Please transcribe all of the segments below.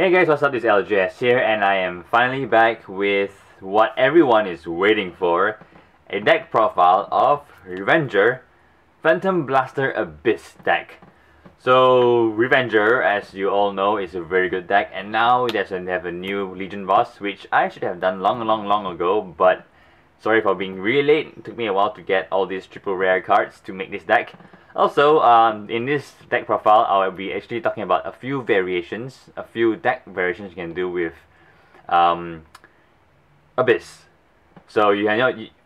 Hey guys, what's up? This is LJS here, and I am finally back with what everyone is waiting for, a deck profile of Avenger Phantom Blaster Abyss deck. So Avenger, as you all know, is a very good deck, and now they have a new Legion boss, which I should have done long ago, but sorry for being really late. It took me a while to get all these triple rare cards to make this deck. Also, in this deck profile, I'll be actually talking about a few deck variations you can do with Abyss. So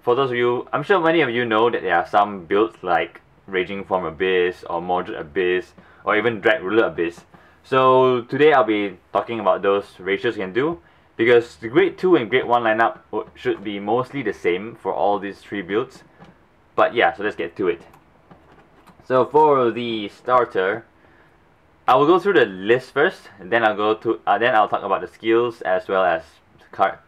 for those of you, I'm sure many of you know that there are some builds like Raging Form Abyss or Moderate Abyss or even Drag Ruler Abyss. So today I'll be talking about those ratios you can do, because the Grade 2 and Grade 1 lineup should be mostly the same for all these three builds. But yeah, so let's get to it. So for the starter, I will go through the list first, and then I'll talk about the skills as well as card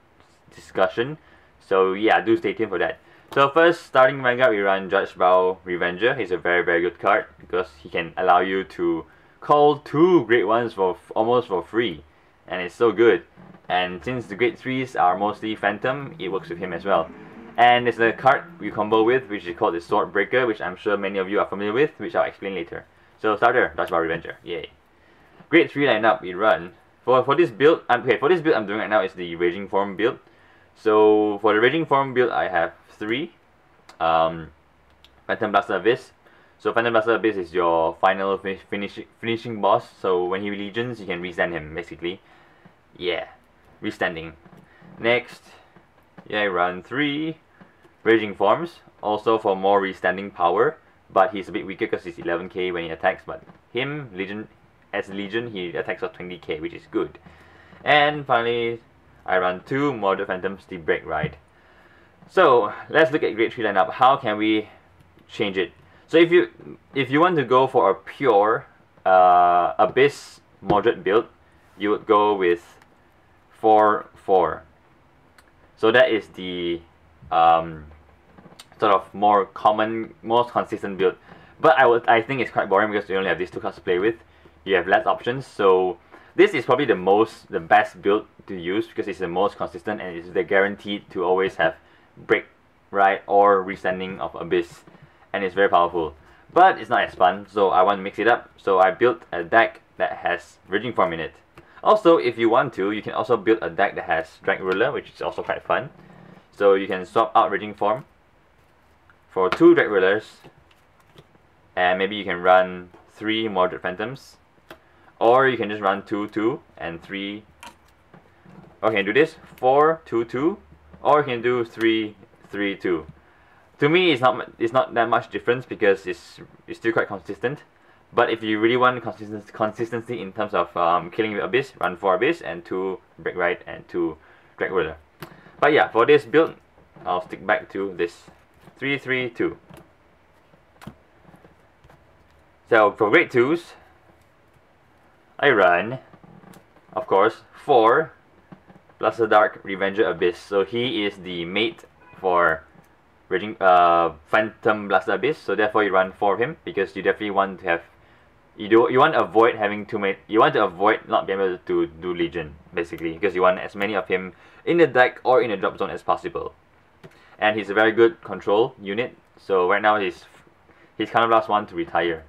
discussion. So yeah, do stay tuned for that. So first, starting Vanguard, we run Judge Bow Avenger. He's a very good card because he can allow you to call 2 Grade 1s for almost for free, and it's so good. And since the Grade 3s are mostly Phantom, it works with him as well. And there's a card we combo with, which is called the Sword Breaker, which I'm sure many of you are familiar with, which I'll explain later. So starter, Judge Bow Avenger, yay. Grade 3 lineup we run. For this build, I'm doing right now is the Raging Form build. So for the Raging Form build, I have 3 Phantom Blaster Abyss. So Phantom Blaster Abyss is your final finishing boss. So when he legions, you can restand him basically. Yeah, restanding. Next, yeah, I run 3 Raging Forms, also for more restanding power, but he's a bit weaker because he's 11k when he attacks. But him, as Legion, he attacks for 20k, which is good. And finally, I run 2 Moderate Phantom Steep Break Ride. So let's look at Grade 3 lineup. How can we change it? So if you want to go for a pure Abyss Moderate build, you would go with 4-4. So that is the sort of more common, most consistent build. But I think it's quite boring because you only have these 2 cards to play with. You have less options. So this is probably the best build to use because it's the most consistent and it's guaranteed to always have Break Ride or Restanding of Abyss, and it's very powerful. But it's not as fun, so I want to mix it up. So I built a deck that has Raging Form in it. Also, if you want to, you can also build a deck that has Drag Ruler, which is also quite fun. So you can swap out Raging Form for 2 Drag Rulers, and maybe you can run 3 Moderate Phantoms, or you can just run 2-2 and 3. Or you can do this 4-2-2, or you can do 3-3-2. To me, it's not that much difference because it's still quite consistent. But if you really want consistency in terms of killing with Abyss, run 4 Abyss and 2 Break Ride and 2 Drag Ruler. But yeah, for this build, I'll stick back to this 3-3-2. So for Grade 2s, I run, of course, 4 Blaster Dark Avenger Abyss. So he is the mate for Raging Phantom Blaster Abyss. So therefore you run 4 of him because you definitely want to have. You want to avoid having too many. You want to avoid not being able to do Legion basically, because you want as many of him in the deck or in the drop zone as possible. And he's a very good control unit. So right now he's kind of last one to retire.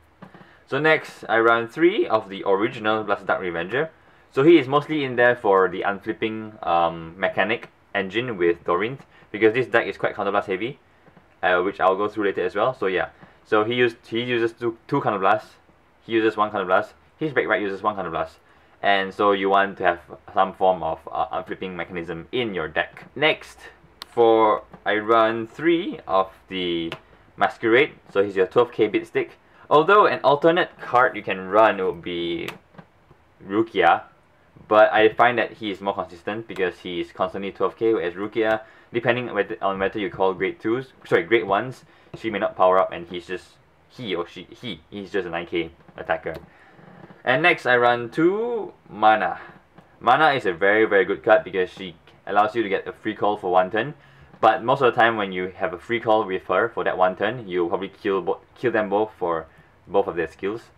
So next I run 3 of the original Blaster Dark Avenger. So he is mostly in there for the unflipping mechanic engine with Dorint, because this deck is quite counterblast heavy, which I'll go through later as well. So yeah, so he uses two counterblasts. He uses 1 counterblast. His Break Ride uses 1 counterblast, and so you want to have some form of unflipping mechanism in your deck. Next, I run 3 of the Masquerade. So he's your 12k bit stick. Although an alternate card you can run would be Rukia, but I find that he is more consistent because he is constantly 12k, whereas Rukia, depending on whether you call Grade 1s, she may not power up, and he's just he's just a 9k attacker. And next I run 2 Mana. Mana is a very good card because she allows you to get a free call for 1 turn. But most of the time when you have a free call with her for that 1 turn, you'll probably kill them both for both of their skills.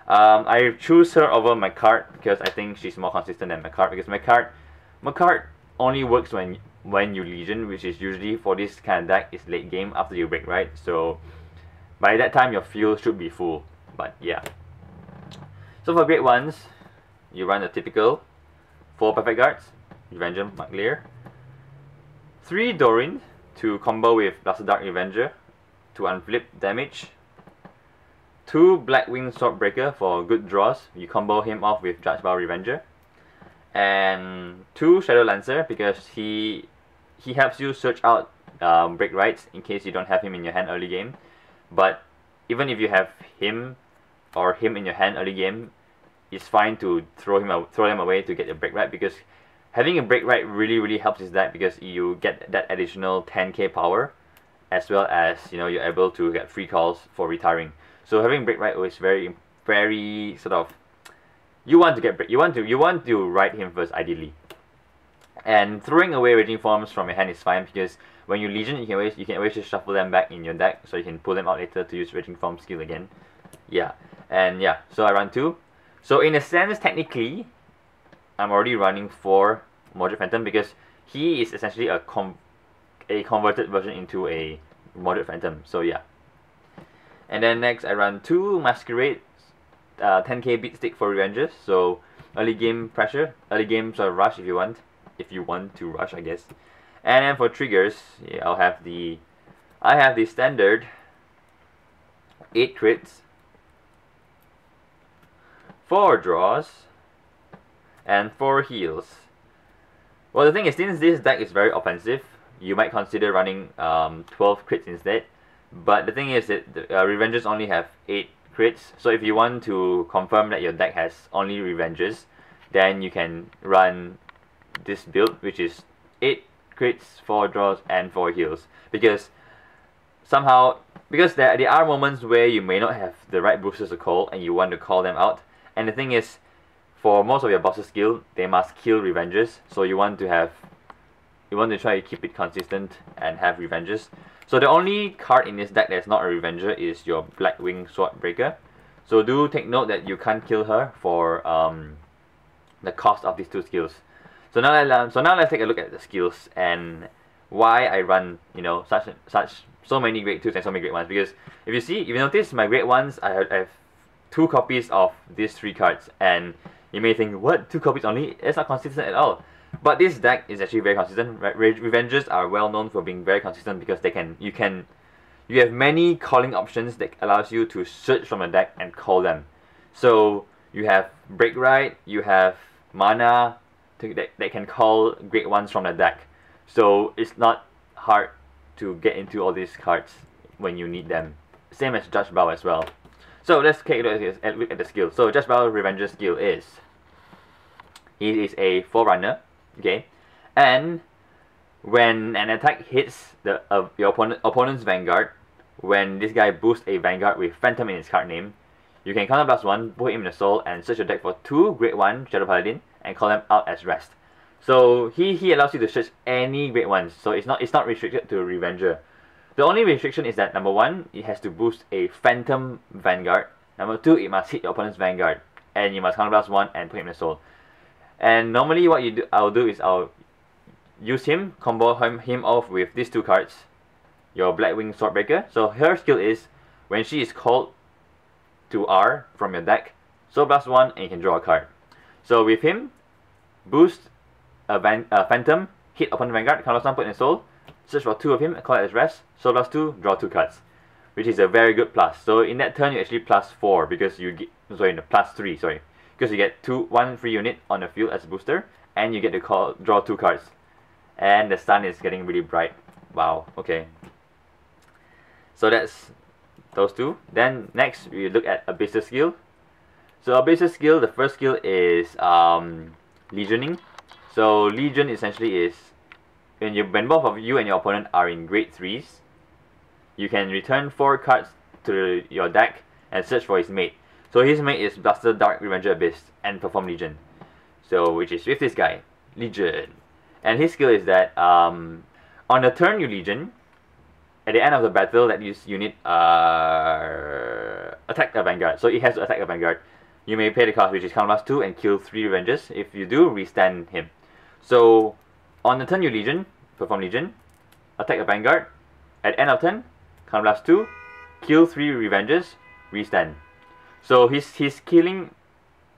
I choose her over my card because I think she's more consistent than my card, because my card only works when you Legion, which is usually for this kind of deck is late game after you break, right? So by that time your field should be full. But yeah. So for grade 1s, you run the typical 4 Perfect Guards, Avenger, Lear, 3 Dorin to combo with Blaster Dark Avenger to unflip damage, 2 Blackwing Swordbreaker for good draws, you combo him off with Judge Bow Revenger, and 2 Shadow Lancer because he helps you search out break rights in case you don't have him in your hand early game. But even if you have him or him in your hand early game, it's fine to throw them away to get a break right, because having a break right really helps this deck, because you get that additional 10k power, as well as you're able to get free calls for retiring. So having break right is very sort of, you want to ride him first ideally. And throwing away Raging Forms from your hand is fine, because when you Legion, you can always just shuffle them back in your deck, so you can pull them out later to use Raging Form skill again. Yeah, and yeah, so I run 2. So in a sense, technically, I'm already running 4 Moderate Phantom, because he is essentially a converted version into a Moderate Phantom. So yeah. And then next, I run 2 Masquerade, 10k beat stick for Revengers. So early game pressure, early game sort of rush if you want to rush, I guess. And then for triggers, yeah, I have the standard 8 crits, 4 draws, and 4 heals. Well, the thing is, since this deck is very offensive, you might consider running 12 crits instead. But the thing is that the Revengers only have 8 crits, so if you want to confirm that your deck has only Revengers, then you can run this build, which is 8 crits, 4 draws, and 4 heals. Because there are moments where you may not have the right boosters to call, and you want to call them out. And the thing is, for most of your boss's skill, they must kill Revengers, so you want to try to keep it consistent and have Revengers. So the only card in this deck that's not a Revenger is your Blackwing Swordbreaker. So do take note that you can't kill her for the cost of these 2 skills. So now let's take a look at the skills and why I run so many grade 2s and so many grade 1s. Because if you notice, my grade 1s, I have 2 copies of these 3 cards, and you may think, what, 2 copies only? It's not consistent at all. But this deck is actually very consistent. Revengers are well known for being very consistent because you have many calling options that allows you to search from a deck and call them. So you have Break Right, you have mana that can call grade 1s from the deck. So it's not hard to get into all these cards when you need them. Same as Judge Bow as well. So let's take a look at the skill. So Judge Bow Revenger's skill is, he is a Forerunner, okay, and when an attack hits your opponent's Vanguard, when this guy boosts a Vanguard with Phantom in his card name, you can counter blast 1, put him in the soul, and search your deck for 2 grade 1 Shadow Paladin and call them out as rest. So he allows you to search any grade 1s, so it's not restricted to Revenger. The only restriction is that number 1, it has to boost a Phantom Vanguard. Number 2, it must hit your opponent's Vanguard, and you must counter blast 1 and put him in the soul. And normally what I'll do is I'll use him, combo him off with these 2 cards, your Blackwing Swordbreaker. So her skill is, when she is called to R from your deck, Soul Blast 1 and you can draw a card. So with him, boost a Phantom, hit opponent Vanguard, counter blast 1, put in soul, search for 2 of him, call it as rest, Soul Blast 2, draw 2 cards, which is a very good plus. So in that turn you actually plus 4 because you get, plus 3, sorry. Because you get 1 free unit on the field as a booster, and you get to draw 2 cards. And the sun is getting really bright. Wow, okay. So that's those 2. Then next we look at Abyssal skill. So Abyssal skill, the first skill is Legioning. So Legion essentially is when both of you and your opponent are in grade 3s, you can return 4 cards to your deck and search for his mate. So his mate is Blaster Dark Revenger Abyss and perform Legion. So which is with this guy, Legion. And his skill is that on the turn you Legion, at the end of the battle that unit attack a Vanguard. So it has to attack a Vanguard. you may pay the cost, which is counter blast 2, and kill 3 Revengers. If you do, restand him. So on the turn you Legion, perform Legion, attack a Vanguard. At end of turn, counter blast 2, kill 3 Revengers, restand. So his killing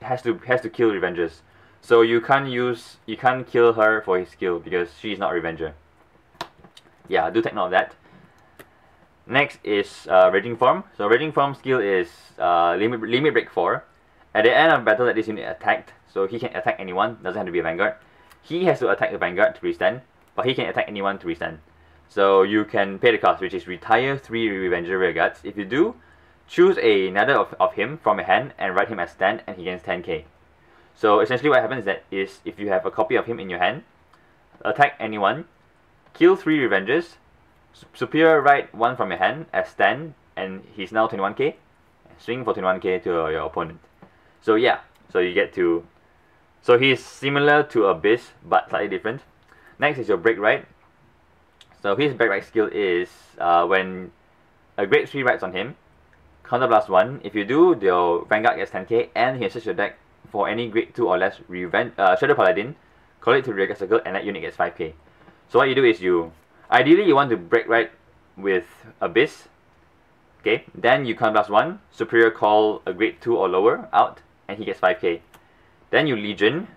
has to kill Revengers. So you can't kill her for his skill because she's not a Revenger. Yeah, do take note of that. Next is Raging Form. So Raging Form skill is limit break 4. At the end of battle that this unit attacked, so he can attack anyone, doesn't have to be a Vanguard. He has to attack the Vanguard to restand, but he can attack anyone to restand. So you can pay the cost, which is retire 3 Revenger Rearguards. If you do, choose another of him from your hand and write him as stand, and he gains 10k. So essentially what happens is if you have a copy of him in your hand, attack anyone, kill 3 Revengers, superior write 1 from your hand as stand, and he's now 21k, swing for 21k to your opponent. So yeah, so you get to, so he's similar to Abyss but slightly different. Next is your Break Right. So his Break Right skill is when a grade 3 writes on him, counter blast 1. If you do, your Vanguard gets 10k, and he can search your deck for any grade 2 or less Shadow Paladin, call it to rearguard circle, and that unit gets 5k. So what you do is ideally you want to Break Right with Abyss. Okay, then you counter blast 1, superior call a grade 2 or lower out, and he gets 5k. Then you Legion,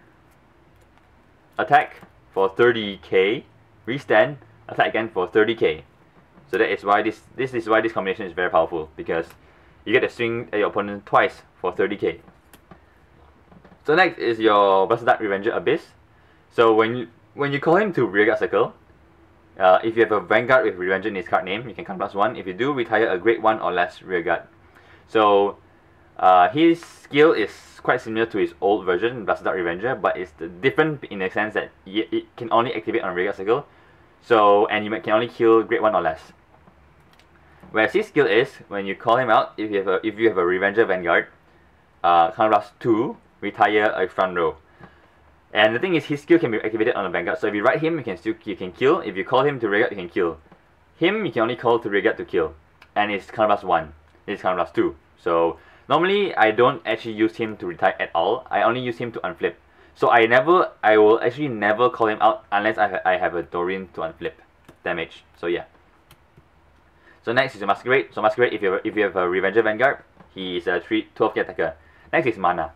attack for 30k, restand, attack again for 30k. So that is why this combination is very powerful, because you get to swing at your opponent twice for 30k. So next is your Blasted Dark Revenger Abyss. So when you call him to rearguard circle, if you have a Vanguard with Revenger in his card name, you can counter blast 1. If you do, retire a grade 1 or less rearguard. So his skill is quite similar to his old version, Blasted Dark Revenger, but it's different in the sense that it can only activate on rearguard circle. So, and you can only kill grade 1 or less. Whereas his skill is, when you call him out, if you have a Revenger Vanguard, counter blast 2, retire a front row. And the thing is, his skill can be activated on a Vanguard. So if you write him, you can kill. If you call him to rearguard, you can kill. Him, you can only call to rearguard to kill. And it's counter blast 1. It's counter blast 2. So normally I don't actually use him to retire at all. I only use him to unflip. So I will actually never call him out unless I have a Dorian to unflip damage. So yeah. So next is a Masquerade. So Masquerade, if you have a Revenger Vanguard, he is a 12k attacker. Next is Mana.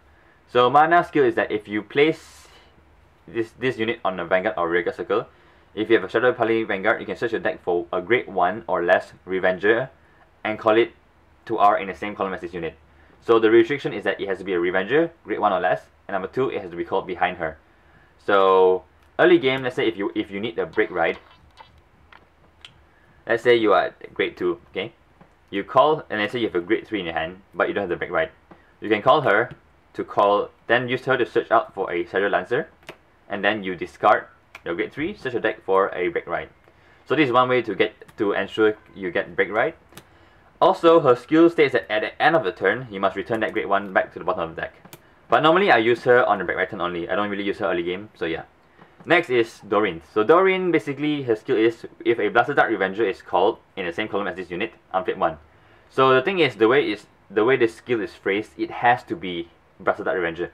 So Mana skill is that if you place this unit on a Vanguard or rearguard circle, if you have a Shadow Paladin Vanguard, you can search your deck for a grade 1 or less Revenger and call it to R in the same column as this unit. So the restriction is that it has to be a Revenger, grade 1 or less, and number 2, it has to be called behind her. So early game, let's say if you need a Break Ride, let's say you are at grade 2, okay? You call, and let's say you have a grade 3 in your hand, but you don't have the Break Ride. You can call her to call, then use her to search out for a Shadow Lancer, and then you discard your grade 3, search your deck for a Break Ride. So this is one way to ensure you get Break Ride. Also, her skill states that at the end of the turn, you must return that grade 1 back to the bottom of the deck. But normally I use her on the Break Ride turn only. I don't really use her early game, so yeah. Next is Doreen. So Doreen, basically her skill is, if a Blasted Dark Revenger is called in the same column as this unit, unflip 1. So the thing is, the way the skill is phrased, it has to be Blasted Dark Revenger.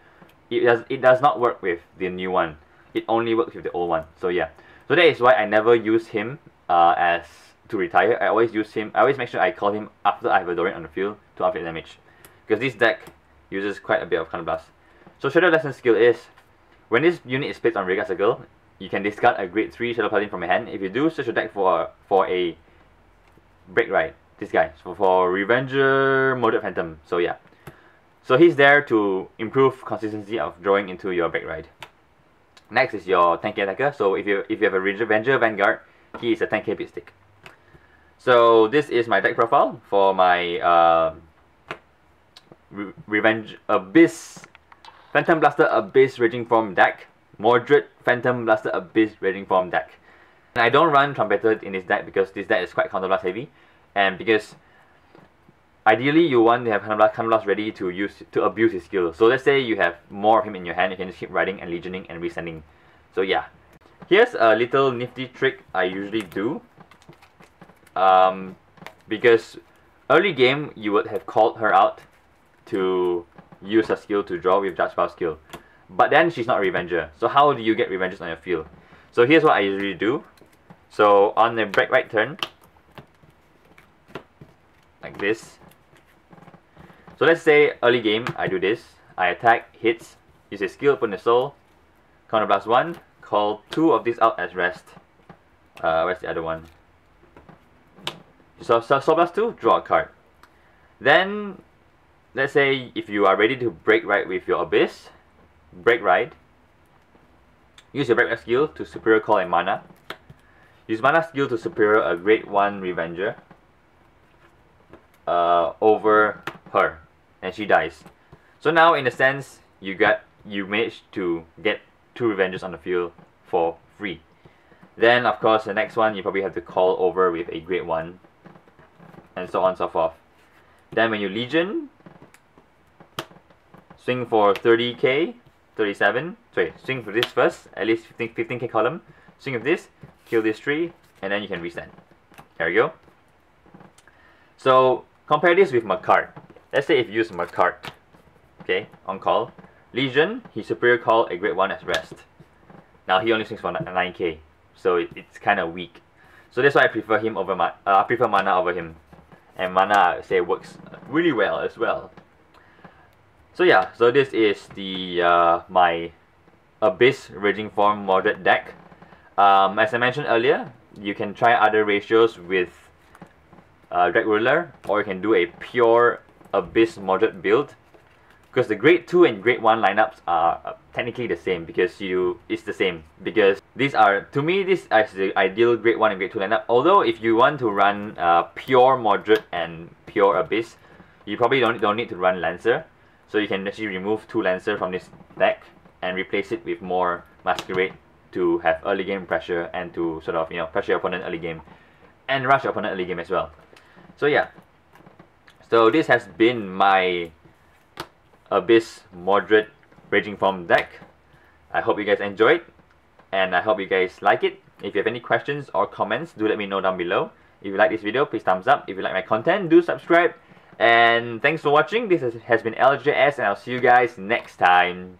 It does not work with the new one. It only works with the old one. So yeah. So that is why I never use him as to retire. I always make sure I call him after I have a Doreen on the field to unflip damage. Because this deck uses quite a bit of Counter Blast. So Shadow Lesson skill is, when this unit is placed on rearguard circle, you can discard a grade 3 Shadow Paladin from your hand. If you do, search your deck for a Break Ride. This guy. So for Revenger Molded Phantom. So yeah. So he's there to improve consistency of drawing into your Break Ride. Next is your 10k attacker. So if you have a Revenger Vanguard, he is a 10k beat stick. So this is my deck profile for my Revenge Abyss Phantom Blaster Abyss Raging Form deck. Moderate Phantom Blaster Abyss Raging Form deck. And I don't run Trumpeter in this deck because this deck is quite Counter Blast heavy, and because ideally you want to have Counter Blast ready to abuse his skill. So let's say you have more of him in your hand, you can just keep riding and legioning and resending. So yeah. Here's a little nifty trick I usually do. Because early game you would have called her out to use her skill to draw with Judge Spell skill. But then she's not a Revenger. So how do you get Revengers on your field? So here's what I usually do. So on the break right turn, like this. So let's say early game, I do this. I attack, hits, use a skill, put in the soul, counter blast 1, call 2 of these out as rest. Where's the other one? So soul blast 2, draw a card. Then, let's say if you are ready to break right with your Abyss, break right. Use your break right skill to superior call a mana. Use mana skill to superior a grade 1 Revenger over her, and she dies. So now, in a sense, you managed to get 2 Revengers on the field for free. Then, of course, the next one you probably have to call over with a grade 1, and so on and so forth. Then when you Legion, swing for 30k, 37. Sorry, swing for this first, at least 15k column. Swing with this, kill this tree, and then you can restand. There you go. So compare this with Makart. Let's say if you use Makart, okay, on call, Legion, he superior call a grade 1 as rest. Now he only swings for 9k, so it's kind of weak. So that's why I prefer him over I prefer mana over him, and mana I say works really well as well. So yeah, so this is the my Abyss Raging Form Mordred deck. As I mentioned earlier, you can try other ratios with Drag Ruler, or you can do a pure Abyss Mordred build, because the grade 2 and grade 1 lineups are technically the same, because it's the same, because these are, to me, this is the ideal grade 1 and grade 2 lineup. Although if you want to run pure Mordred and pure Abyss, you probably don't need to run Lancer. So you can actually remove 2 Lancer from this deck and replace it with more Masquerade to have early game pressure and to sort of, you know, pressure your opponent early game and rush your opponent early game as well. So yeah, so this has been my Abyss Mordred Raging Form deck. I hope you guys enjoyed, and I hope you guys like it. If you have any questions or comments, do let me know down below. If you like this video, please thumbs up. If you like my content, do subscribe. And thanks for watching. This has been LJS, and I'll see you guys next time.